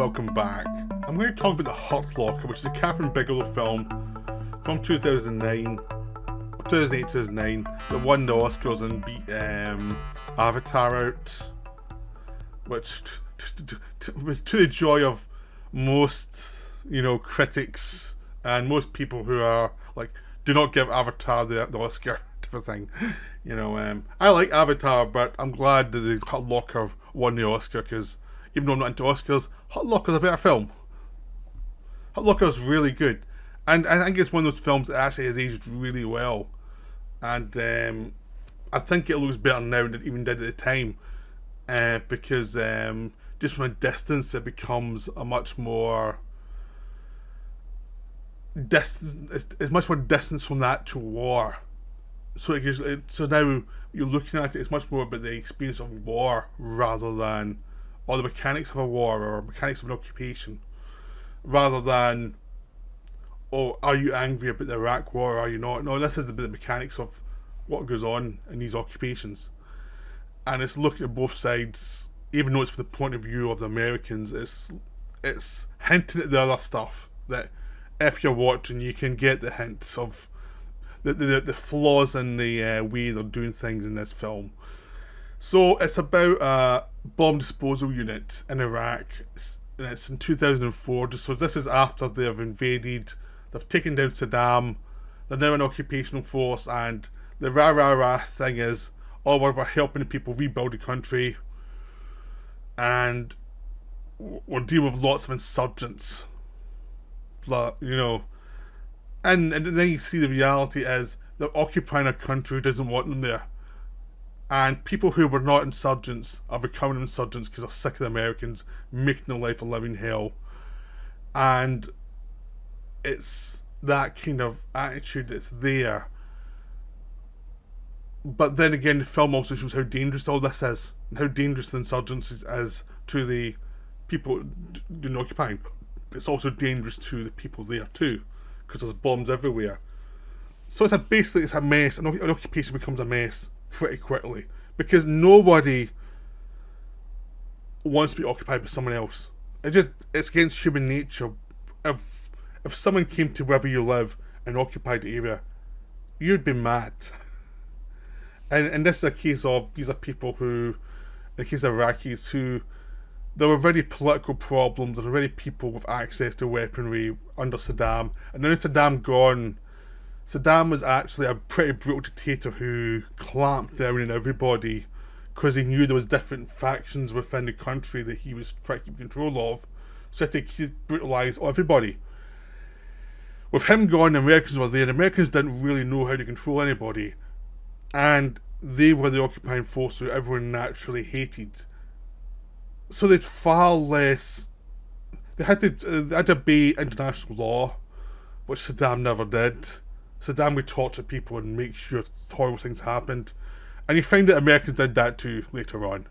welcome back. I'm going to talk about The Hurt Locker, which is a Kathryn Bigelow film from 2009, 2009, that won the Oscars and beat Avatar out, which to the joy of most, critics and most people who are like, do not give Avatar the Oscar type of thing. I like Avatar, but I'm glad that The Hurt Locker won the Oscar, because even though I'm not into Oscars, Hurt Locker's a better film. Hurt Locker's really good, and I think it's one of those films that actually has aged really well, and I think it looks better now than it even did at the time, because just from a distance it becomes a much more it's much more distance from the actual war. So now you're looking at it, it's much more about the experience of war rather than the mechanics of a war or mechanics of an occupation, rather than, are you angry about the Iraq war or are you not? No, this is the mechanics of what goes on in these occupations, and it's looking at both sides. Even though it's from the point of view of the Americans, it's hinting at the other stuff that, if you're watching, you can get the hints of the flaws in the way they're doing things in this film. So it's about a bomb disposal unit in Iraq, and it's in 2004. So this is after they've invaded, they've taken down Saddam, they're now an occupational force, and the rah thing is, we're helping the people rebuild the country, and we're dealing with lots of insurgents. And then you see the reality is they're occupying a country who doesn't want them there. And people who were not insurgents are becoming insurgents because they're sick of the Americans making their life a living hell. And it's that kind of attitude that's there. But then again, the film also shows how dangerous all this is, and how dangerous the insurgents is to the people doing occupying. It's also dangerous to the people there too, because there's bombs everywhere. So it's a mess. An occupation becomes a mess pretty quickly, because nobody wants to be occupied by someone else. It's against human nature. If someone came to wherever you live and occupied the area, you'd be mad. And this is a case of, these are people who, in the case of Iraqis, who there were already political problems. There were already people with access to weaponry under Saddam, and now Saddam gone. Saddam was actually a pretty brutal dictator who clamped down on everybody because he knew there was different factions within the country that he was trying to keep control of, so he had to brutalise everybody. With him gone, the Americans were there. The Americans didn't really know how to control anybody, and they were the occupying force who everyone naturally hated. So they'd far less. They had to obey international law, which Saddam never did. Saddam would torture people and make sure horrible things happened, and you find that Americans did that too later on.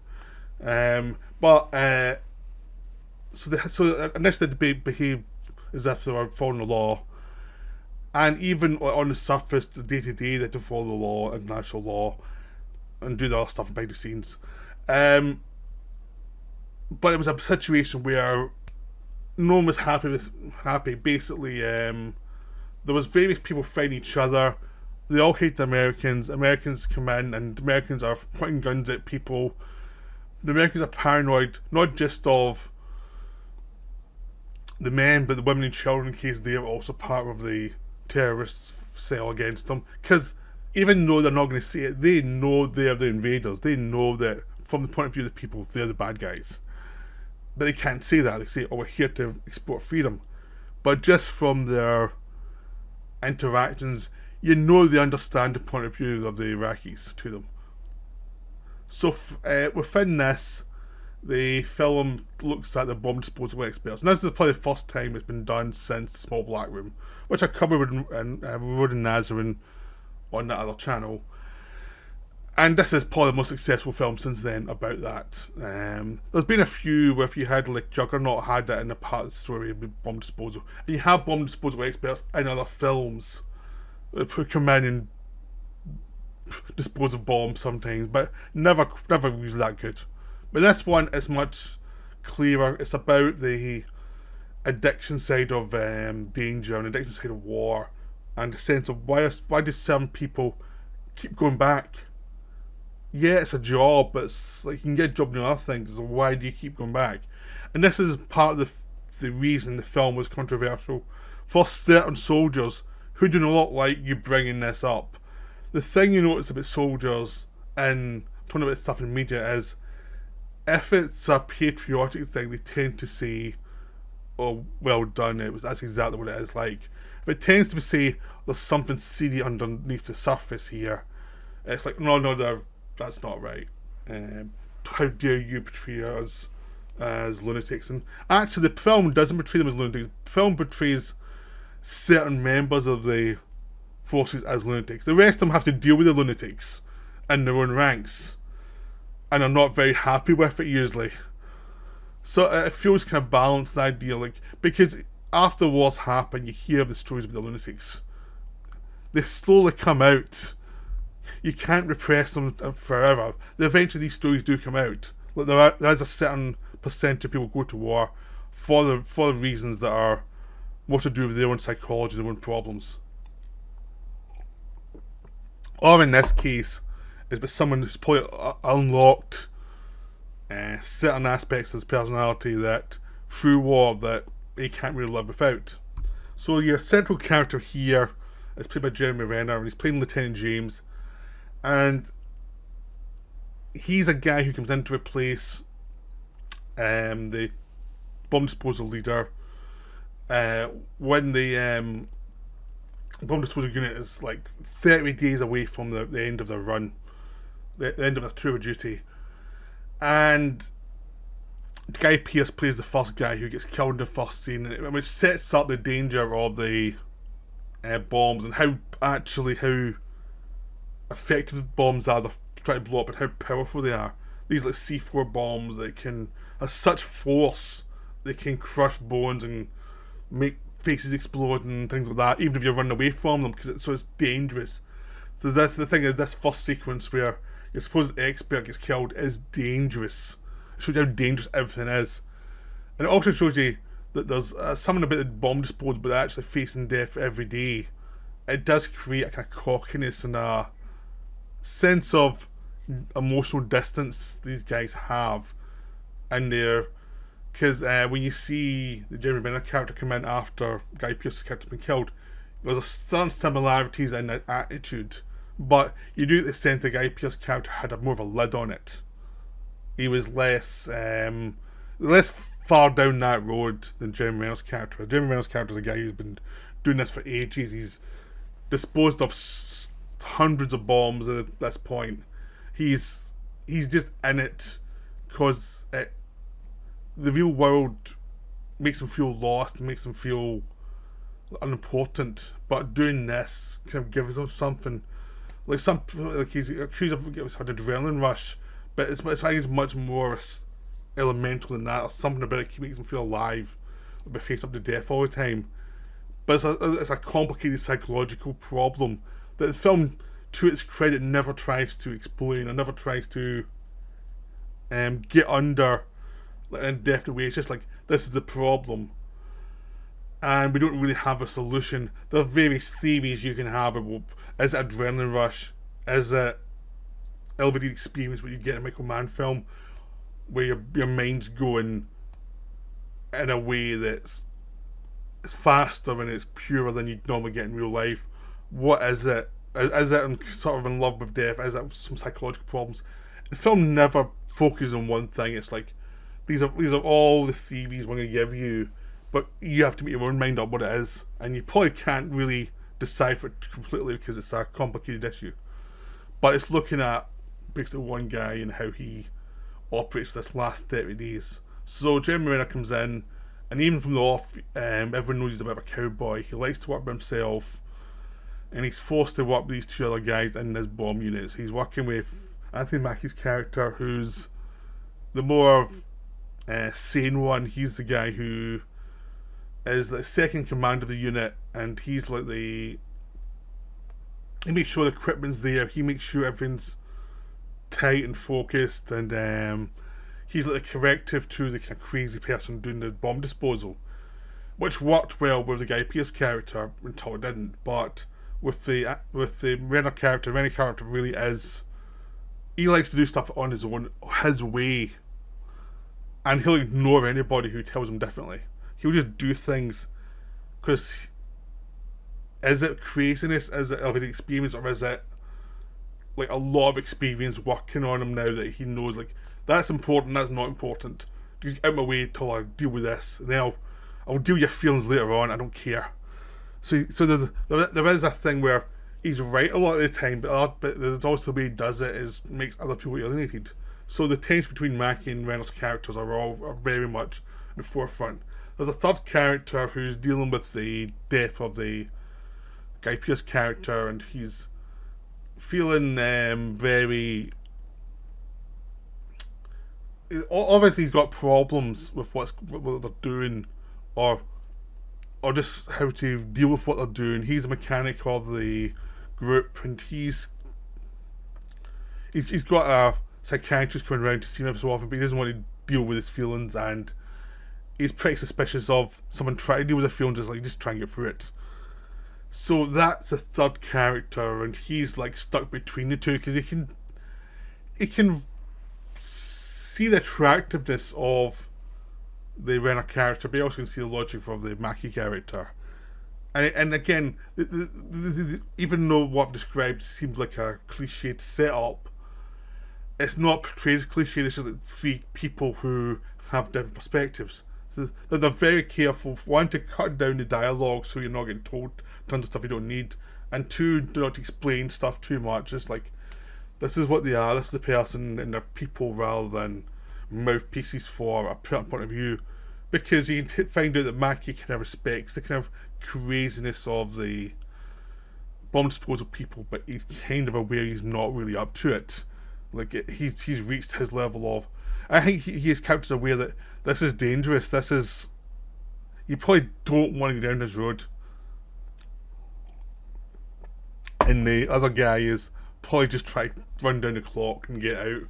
So initially they behaved as if they were following the law, and even on the surface, the day to day, they had to follow the law, international law, and do the other stuff behind the scenes. But it was a situation where no one was happy. Basically, there was various people fighting each other. They all hate the Americans. Americans come in, and the Americans are pointing guns at people. The Americans are paranoid, not just of the men, but the women and children, in case they are also part of the terrorist cell against them. Because even though they're not going to say it, they know they're the invaders. They know that, from the point of view of the people, they're the bad guys. But they can't say that. They say, we're here to export freedom. But just from their interactions, they understand the point of view of the Iraqis to them. So within this, the film looks at the bomb disposal experts. And this is probably the first time it's been done since Small Black Room, which I covered in Road and Nazarene on that other channel. And this is probably the most successful film since then about that. There's been a few where, if you had, like, Juggernaut had that in the part of the story with bomb disposal. And you have bomb disposal experts in other films who come in and dispose of bombs sometimes, but never really that good. But this one is much clearer. It's about the addiction side of danger and addiction side of war, and the sense of why do certain people keep going back? Yeah, it's a job, but it's like you can get a job doing other things. So why do you keep going back? And this is part of the reason the film was controversial for certain soldiers who do not like you bringing this up. The thing you notice about soldiers and talking about stuff in media is if it's a patriotic thing, they tend to say, "Oh, well done." That's exactly what it is like. If it tends to say there's something seedy underneath the surface here, it's like no, that's not right. How dare you portray us as lunatics? And actually, the film doesn't portray them as lunatics. The film portrays certain members of the forces as lunatics. The rest of them have to deal with the lunatics in their own ranks, and are not very happy with it usually. So it feels kind of balanced, the idea, like, because after wars happen, you hear the stories about the lunatics. They slowly come out. You can't repress them forever. Eventually, these stories do come out. Like there is a certain percentage of people who go to war for the reasons that are more to do with their own psychology, their own problems. Or in this case, it's with someone who's probably unlocked certain aspects of his personality that through war that he can't really live without. So your central character here is played by Jeremy Renner, and he's playing Lieutenant James, and he's a guy who comes in to replace the bomb disposal leader when the bomb disposal unit is like 30 days away from the end of their run, the end of their tour of duty. And Guy Pearce plays the first guy who gets killed in the first scene, which sets up the danger of the bombs and how effective the bombs are they're trying to blow up and how powerful they are. These like C4 bombs that can have such force they can crush bones and make faces explode and things like that, even if you're running away from them, because it's dangerous. So that's the thing, is this first sequence where your supposed expert gets killed is dangerous. It shows you how dangerous everything is. And it also shows you that there's something about the bomb disposal, but they're actually facing death every day. It does create a kind of cockiness and a sense of emotional distance these guys have in there. Because when you see the Jeremy Renner character come in after Guy Pearce's character's been killed, there's certain similarities in that attitude, but you do get the sense the Guy Pearce character had more of a lid on it. He was less far down that road than Jeremy Renner's character. Jeremy Renner's character is a guy who's been doing this for ages. He's disposed of hundreds of bombs at this point. He's just in it because the real world makes him feel lost, makes him feel unimportant. But doing this kind of gives him something. Like he's accused of getting an adrenaline rush, but it's much more elemental than that. Or something about it makes him feel alive, but face up to death all the time. But it's a complicated psychological problem that the film, to its credit, never tries to explain or never tries to get under in a definite way. It's just like, this is the problem, and we don't really have a solution. There are various theories you can have. Is it adrenaline rush? Is it elevated experience what you get in a Michael Mann film, where your mind's going in a way that's it's faster and it's purer than you'd normally get in real life? What is it? Is it sort of in love with death? Is it some psychological problems? The film never focuses on one thing. It's like, these are all the theories we're going to give you, but you have to make your own mind up what it is, and you probably can't really decipher it completely because it's a complicated issue. But it's looking at basically one guy and how he operates for this last 30 days. So Jeremy Renner comes in, and even from the off, everyone knows he's a bit of a cowboy. He likes to work by himself, and he's forced to work with these two other guys in this bomb unit. So he's working with Anthony Mackie's character, who's the more sane one. He's the guy who is the second command of the unit, and he's like he makes sure the equipment's there, he makes sure everything's tight and focused, and he's like the corrective to the kind of crazy person doing the bomb disposal, which worked well with the Guy Pearce character until it didn't. But with the Renner character really is, he likes to do stuff on his own, his way, and he'll ignore anybody who tells him differently. He'll just do things because, is it craziness? Is it of an experience, or is it like a lot of experience working on him now that he knows like that's important, that's not important. Just get out of my way till I deal with this, and then I'll deal with your feelings later on. I don't care. So there is a thing where he's right a lot of the time, but there's also the way he does it is makes other people alienated. So the tension between Mackie and Renner's characters are very much in the forefront. There's a third character who's dealing with the death of the Guy Pearce character, and he's feeling very. Obviously, he's got problems with what they're doing, or just how to deal with what they're doing. He's a mechanic of the group, and he's got a psychiatrist coming around to see him every so often, but he doesn't want to deal with his feelings, and he's pretty suspicious of someone trying to deal with their feelings, just try and get through it. So that's the third character, and he's like stuck between the two because he can see the attractiveness of the Renner character, but he also can see the logic of the Mackie character. And again, even though what I've described seems like a cliched setup, it's not portrayed as cliche. It's just like three people who have different perspectives. So they're very careful. One, to cut down the dialogue so you're not getting told tons of stuff you don't need, and two, do not explain stuff too much. It's like, this is what they are, this is the person, and they're people rather than mouthpieces for a certain point of view. Because you can find out that Mackie kind of respects the kind of craziness of the bomb disposal people, but he's kind of aware he's not really up to it. Like, he's reached his level of. I think his character's aware that this is dangerous. This is. You probably don't want to go down this road. And the other guy is probably just trying to run down the clock and get out.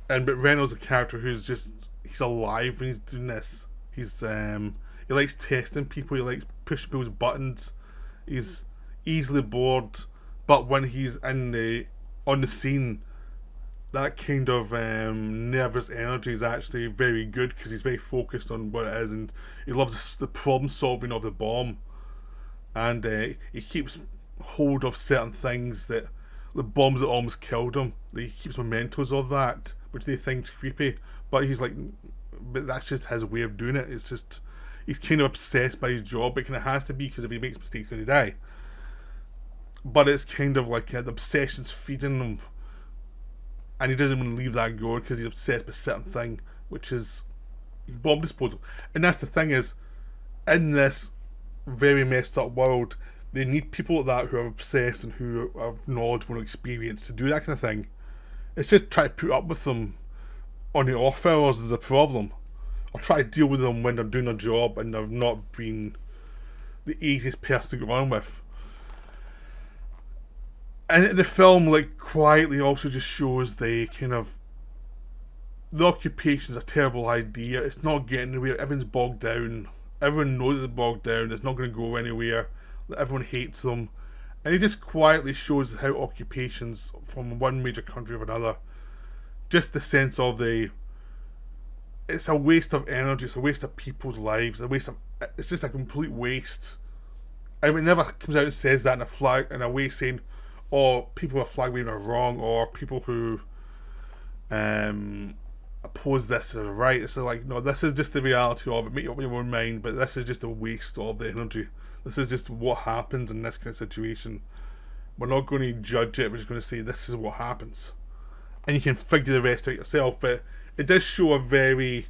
But Reynolds' a character who's just. He's alive when he's doing this. He's he likes testing people. He likes pushing people's buttons. He's easily bored, but when he's on the scene, that kind of nervous energy is actually very good because he's very focused on what it is, and he loves the problem solving of the bomb, and he keeps hold of certain things, that the bombs that almost killed him. He keeps mementos of that, which they think's creepy, but he's like, but that's just his way of doing it. It's just he's kind of obsessed by his job. It kind of has to be, because if he makes mistakes, he's going to die. But it's kind of like the obsession's feeding him, and he doesn't want to leave that go because he's obsessed with a certain thing, which is bomb disposal. And that's the thing, is in this very messed up world, they need people like that who are obsessed and who have knowledgeable and experience to do that kind of thing. It's just try to put up with them on the off hours is the problem, or try to deal with them when they're doing their job and they've not been the easiest person to get on with. And the film, like, quietly also just shows the kind of the occupation's a terrible idea. It's not getting anywhere. Everyone's bogged down. Everyone knows it's bogged down. It's not going to go anywhere. Everyone hates them. And it just quietly shows how occupations from one major country or another, just the sense of it's a waste of energy, it's a waste of people's lives, it's just a complete waste. I mean, it never comes out and says that in a way saying, oh, people who are flag waving are wrong, or people who oppose this are right. It's like, no, this is just the reality of it. Make up your own mind, but this is just a waste of the energy. This is just what happens in this kind of situation. We're not going to judge it, we're just going to say this is what happens. And you can figure the rest out yourself, but it does show a very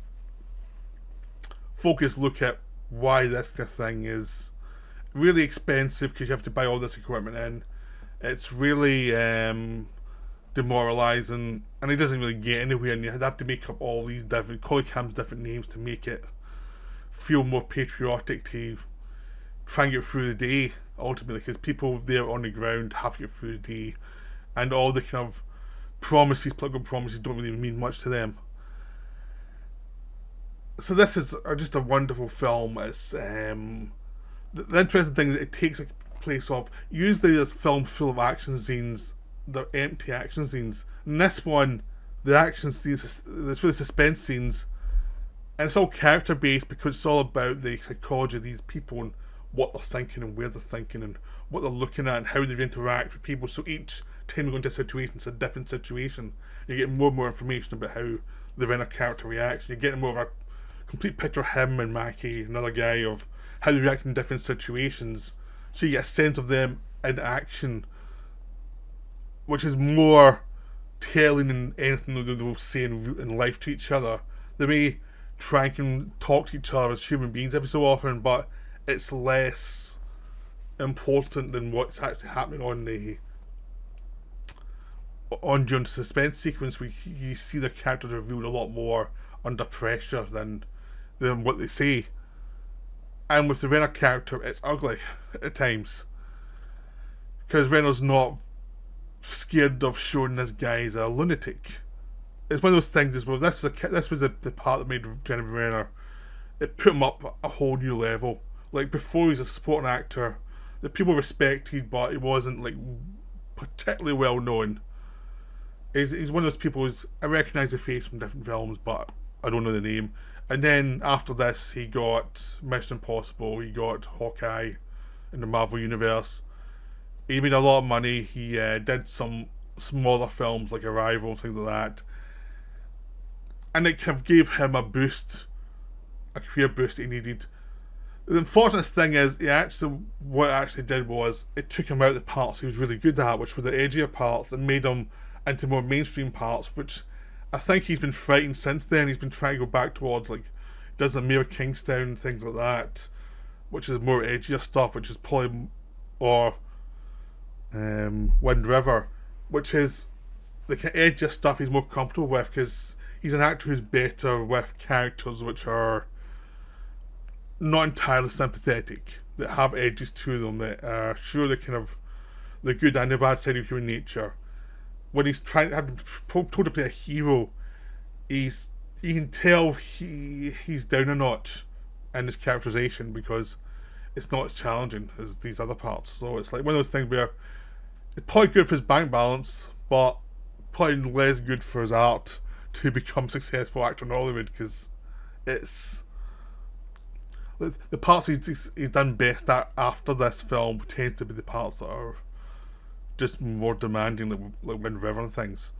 focused look at why this kind of thing is really expensive, because you have to buy all this equipment in. It's really demoralising, and it doesn't really get anywhere, and you have to make up all these different, call cams different names to make it feel more patriotic, to try and get through the day, ultimately, because people there on the ground have to get through the day, and all the kind of political promises don't really mean much to them. So this is just a wonderful film. It's the interesting thing is it takes a place of usually this film full of action scenes, they're empty action scenes. In this one, the action scenes, there's really suspense scenes, and it's all character based because it's all about the psychology of these people and what they're thinking and where they're thinking and what they're looking at and how they interact with people. So each time we go into a situation, it's a different situation. You're getting more and more information about how the Renner character reacts. You're getting more of a complete picture of him and Mackie, another guy, of how they react in different situations. So you get a sense of them in action, which is more telling than anything they will say in life to each other. They may try and talk to each other as human beings every so often, but it's less important than what's actually happening during the suspense sequence. You see the characters revealed a lot more under pressure than what they say. And with the Renner character, it's ugly at times because Renner's not scared of showing this guy as a lunatic. It's one of those things as well. This was the part that made Jeremy Renner. It put him up a whole new level. Like before, he was a supporting actor that people respected, but he wasn't like particularly well known. He's one of those people who's I recognise the face from different films, but I don't know the name. And then after this, he got Mission Impossible. He got Hawkeye in the Marvel Universe. He made a lot of money. He did some smaller films like Arrival, things like that. And it kind of gave him a boost, a career boost he needed. The unfortunate thing is, what it actually did was it took him out of the parts he was really good at, which were the edgier parts, and made him into more mainstream parts, which I think he's been frightened since then. He's been trying to go back towards, like, does the Mayor of Kingstown and things like that, which is more edgier stuff, which is probably, or Wind River, which is the kind of edgier stuff he's more comfortable with, because he's an actor who's better with characters which are not entirely sympathetic, that have edges to them, that are sure the kind of the good and the bad side of human nature. When he's trying to have told to play a hero, you can tell he's down a notch in his characterization because it's not as challenging as these other parts. So it's like one of those things where it's probably good for his bank balance, but probably less good for his art to become a successful actor in Hollywood, because it's the parts he's done best at after this film tend to be the parts that are just more demanding, like Wind River and things.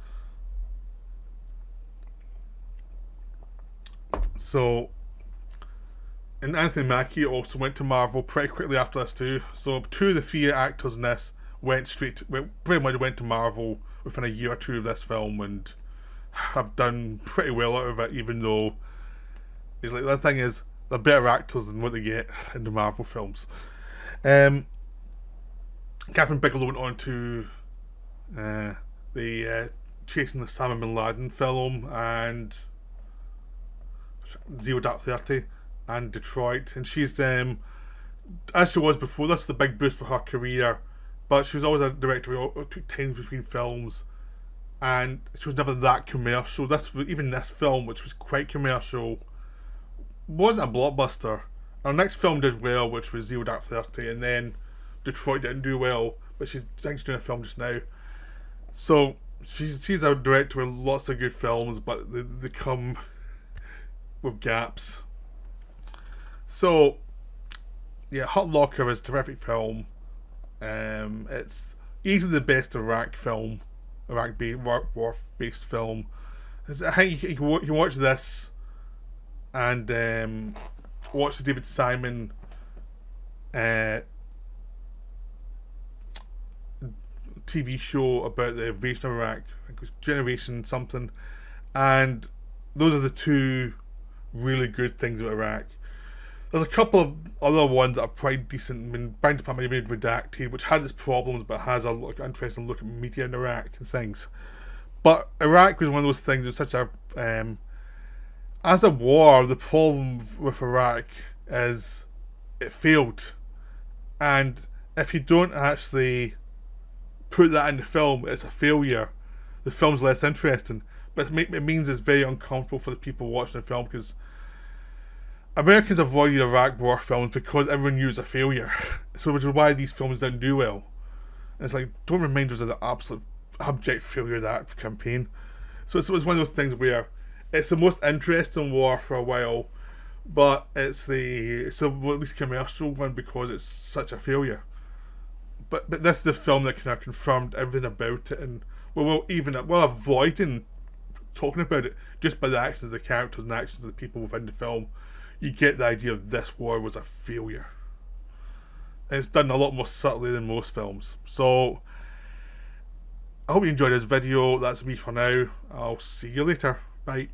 So, and Anthony Mackie also went to Marvel pretty quickly after this too. So 2 of the 3 actors in this pretty much went to Marvel within a year or 2 of this film, and have done pretty well out of it. Even though it's like the thing is, they're better actors than what they get in the Marvel films. Kathryn Bigelow went on to the Chasing the Osama Bin Laden film, and Zero Dark 30, and Detroit. And she's, as she was before, this is the big boost for her career, but she was always a director who took times between films, and she was never that commercial. Even this film, which was quite commercial, wasn't a blockbuster. Our next film did well, which was Zero Dark 30, and then Detroit didn't do well, but I think she's doing a film just now. So she's a director with lots of good films, but they come with gaps. So yeah, Hurt Locker is a terrific film. It's easily the best Iraq war based film. I think you can watch this and watch the David Simon TV show about the invasion of Iraq. I think it was Generation something, and those are the 2 really good things about Iraq. There's a couple of other ones that are quite decent. I mean, Bound to Pump made Redacted, which has its problems but has a interesting look at media in Iraq and things. But Iraq was one of those things. It's such a as a war, the problem with Iraq is it failed, and if you don't actually put that in the film, it's a failure. The film's less interesting, but it means it's very uncomfortable for the people watching the film, because Americans avoided Iraq War films because everyone knew it was a failure. So, which is why these films didn't do well. And it's like, don't remind us of the absolute abject failure of that campaign. So it's one of those things where it's the most interesting war for a while, but it's the least commercial one because it's such a failure. But this is the film that kind of confirmed everything about it, and we're avoiding talking about it just by the actions of the characters and the actions of the people within the film. You get the idea of this war was a failure. And it's done a lot more subtly than most films. So, I hope you enjoyed this video. That's me for now. I'll see you later. Bye.